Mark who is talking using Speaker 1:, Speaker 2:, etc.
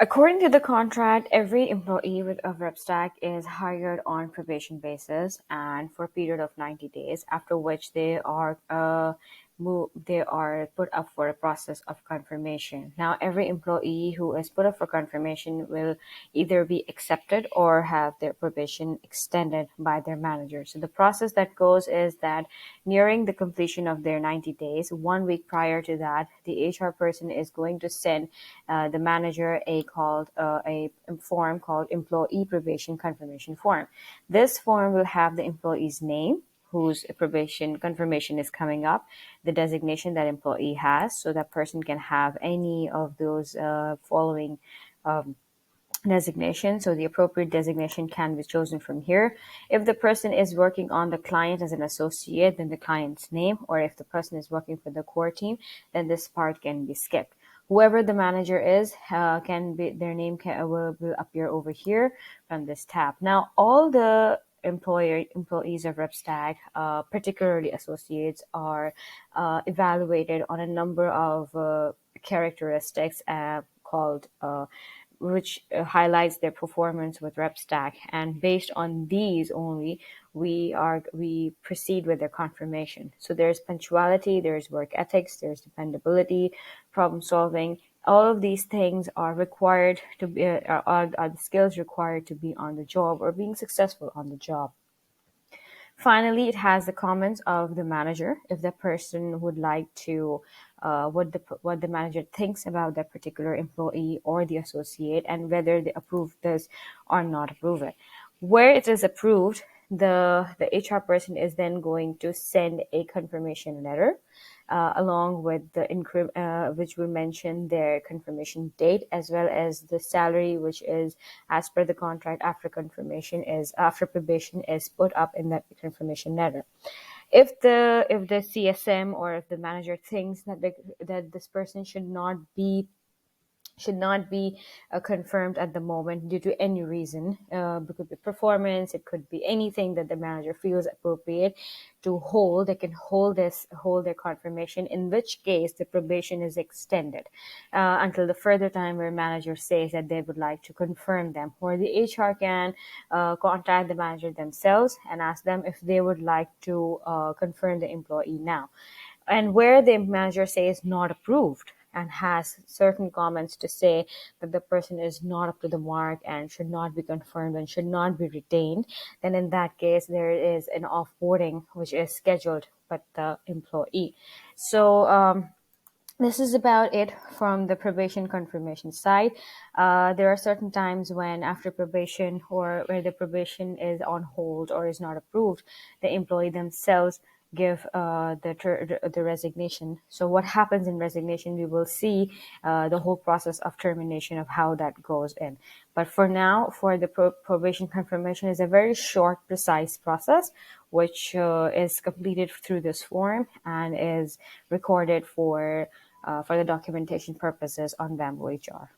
Speaker 1: According to the contract, every employee of RepStack is hired on probation basis and for a period of 90 days, after which they are put up for a process of confirmation. Now, every employee who is put up for confirmation will either be accepted or have their probation extended by their manager. So the process that goes is that nearing the completion of their 90 days, 1 week prior to that, the HR person is going to send the manager a form called employee probation confirmation form. This form will have the employee's name, whose probation confirmation is coming up, the designation that employee has, so that person can have any of those following designation. So the appropriate designation can be chosen from here. If the person is working on the client as an associate, then the client's name, or if the person is working for the core team, then this part can be skipped. Whoever the manager is, can be their name will appear over here from this tab. Now, all the employees of RepStack, particularly associates, are evaluated on a number of characteristics called which highlights their performance with RepStack, and based on these only, we proceed with their confirmation. So there's punctuality, there's work ethics, there's dependability, problem solving. All of these things are required to be are the skills required to be on the job or being successful on the job. Finally, it has the comments of the manager if the person would like to what the manager thinks about that particular employee or the associate, and whether they approve this or not approve it. Where it is approved, the HR person is then going to send a confirmation letter along with which will mention their confirmation date, as well as the salary, which is as per the contract after probation is put up in that confirmation letter. If the CSM or if the manager thinks that this person should not be confirmed at the moment due to any reason. It could be performance, it could be anything that the manager feels appropriate to hold. They can hold their confirmation, in which case the probation is extended until the further time where manager says that they would like to confirm them, or the HR can contact the manager themselves and ask them if they would like to confirm the employee now. And where the manager says not approved and has certain comments to say that the person is not up to the mark and should not be confirmed and should not be retained, then in that case there is an offboarding which is scheduled by the employee. So this is about it from the probation confirmation side. There are certain times when after probation, or where the probation is on hold or is not approved, the employee themselves give the resignation. So what happens in resignation, we will see the whole process of termination of how that goes in. But for now, for the probation confirmation is a very short, precise process, which is completed through this form and is recorded for the documentation purposes on Bamboo HR.